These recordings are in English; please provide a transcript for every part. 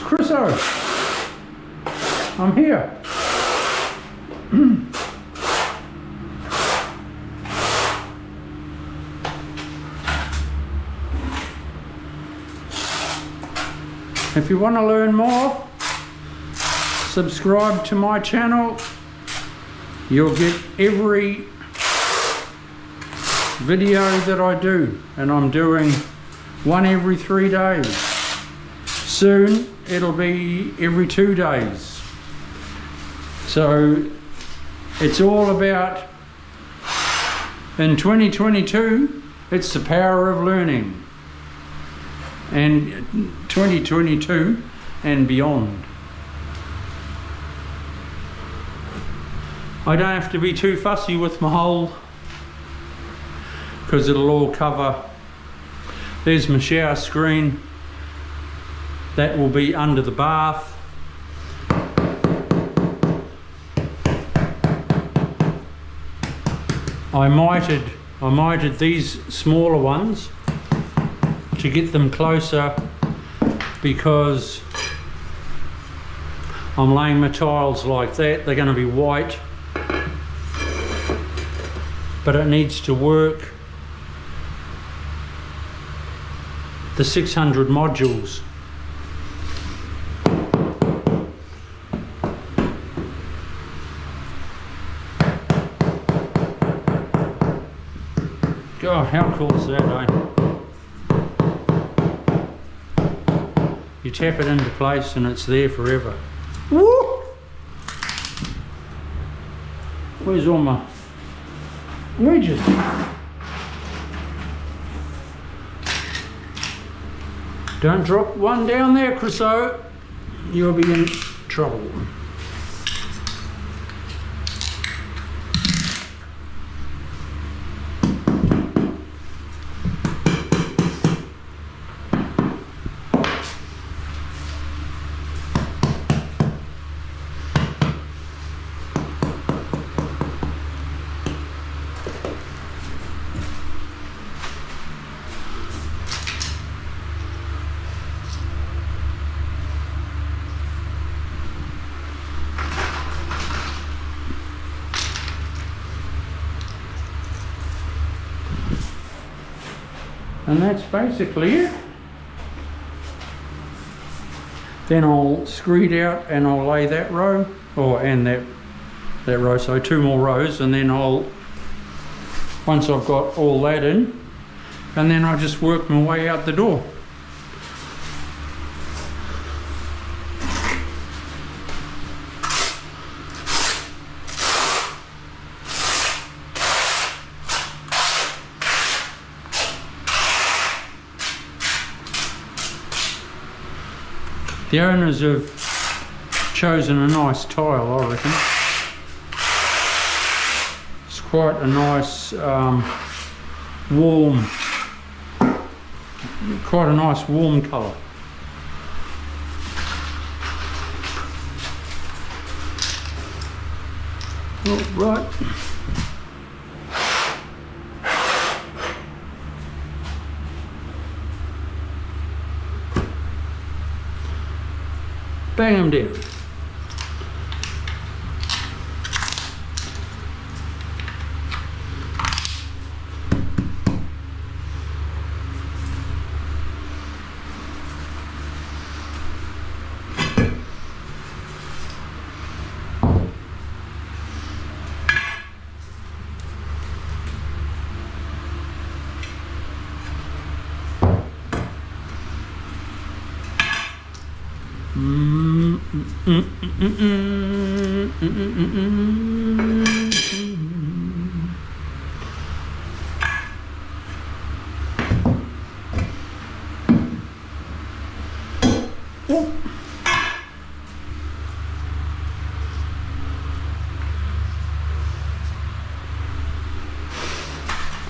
Chriso. I'm here. If you want to learn more, subscribe to my channel. You'll get every video that I do, and I'm doing one every 3 days. Soon it'll be every 2 days. So it's all about, in 2022, it's the power of learning, and 2022 and beyond. I don't have to be too fussy with my hole because it'll all cover. There's my shower screen. That will be under the bath. I mitered these smaller ones to get them closer because I'm laying my tiles like that. They're going to be white, but it needs to work the 600 modules. God, how cool is that, eh? You tap it into place and it's there forever. Woo! Where's all my wedges? Don't drop one down there, Chriso. You'll be in trouble. And that's basically it. Then I'll screed out and I'll lay that row, and that row, so 2 more rows, and then once I've got all that in, and then I just work my way out the door. The owners have chosen a nice tile, I reckon. It's quite a nice warm colour. All right. Bang them down.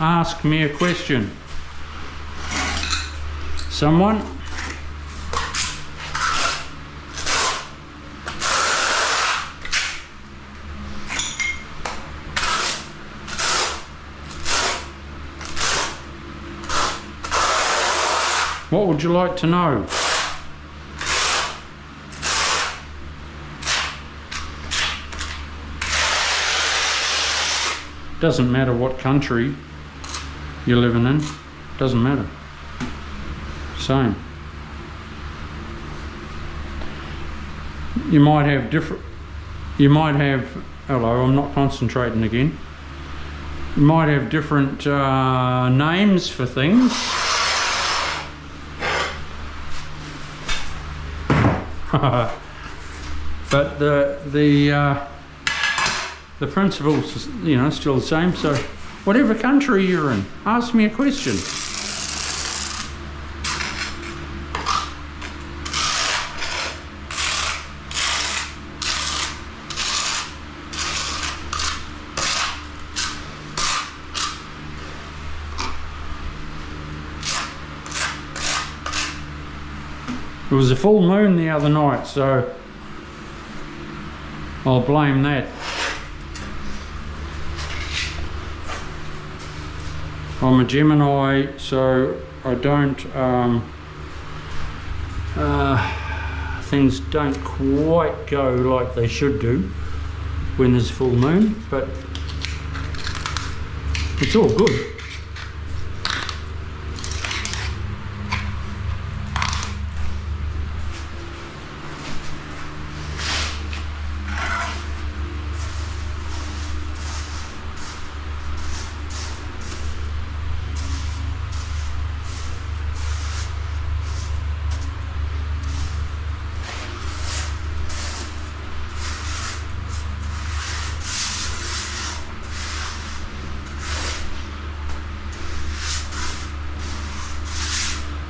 Ask me a question. Someone? What would you like to know? Doesn't matter what country you're living in, doesn't matter. Same. You might have hello, I'm not concentrating again. You might have different names for things. But the principle's, you know, still the same. So whatever country you're in, ask me a question. It was a full moon the other night, so I'll blame that. I'm a Gemini, so I don't, things don't quite go like they should do when there's full moon, but it's all good.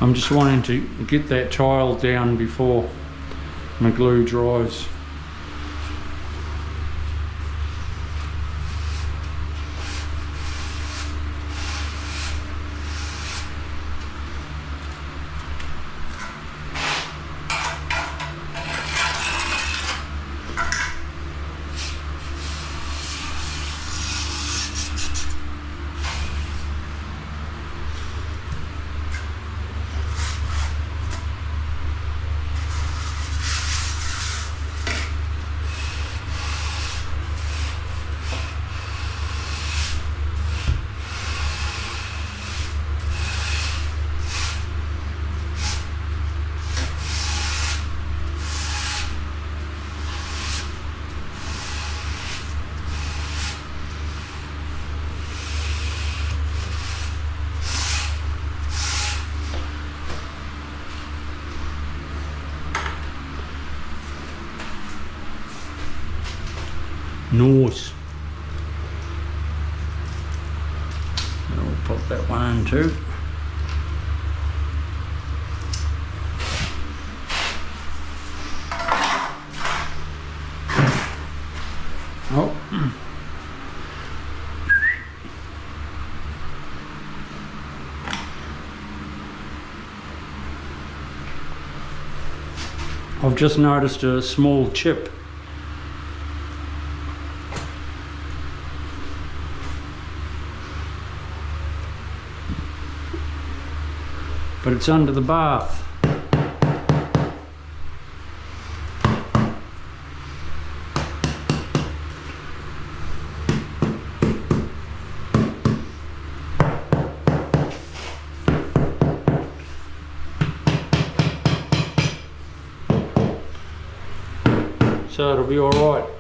I'm just wanting to get that tile down before my glue dries. Nice. And we'll pop that one in too. Oh. I've just noticed a small chip. But it's under the bath. So it'll be all right.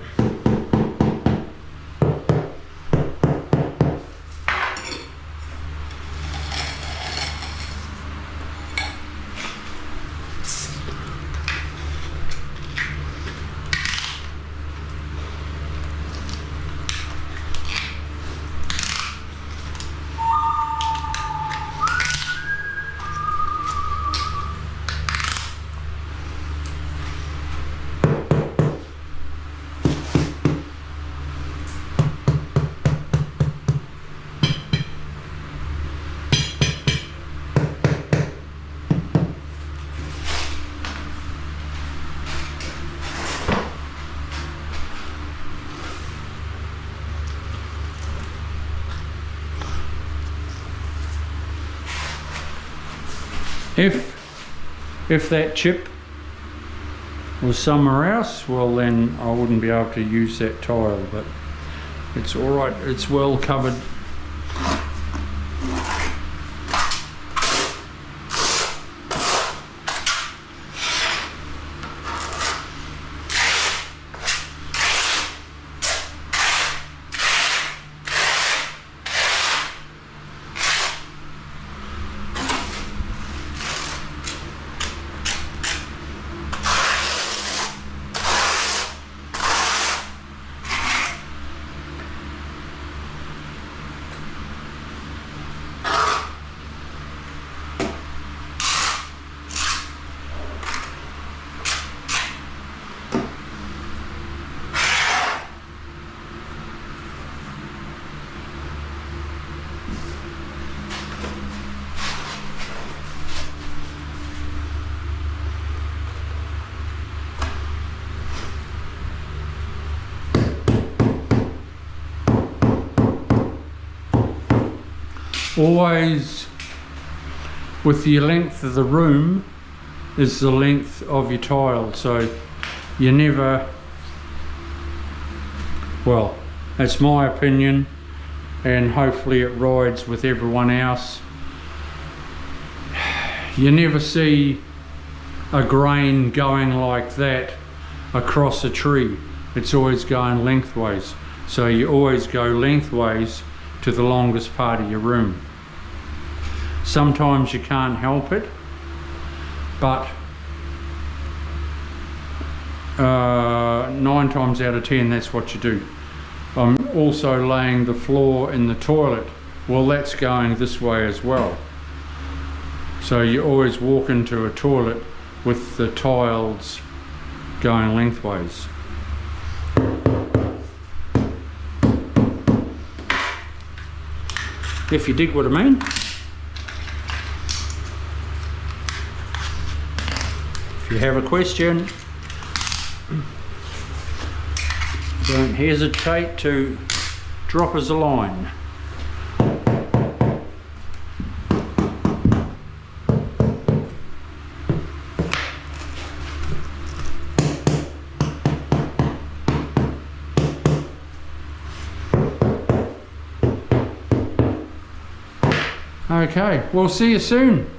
If that chip was somewhere else, well then I wouldn't be able to use that tile, but It's all right, it's well covered. Always with the length of the room is the length of your tile, so you never, well, that's my opinion, and hopefully it rides with everyone else. You never see a grain going like that across a tree. It's always going lengthways, so you always go lengthways to the longest part of your room. Sometimes you can't help it, but 9 times out of 10 that's what you do. I'm also laying the floor in the toilet. Well, that's going this way as well. So you always walk into a toilet with the tiles going lengthways. If you dig what I mean. If you have a question, don't hesitate to drop us a line. Okay, we'll see you soon.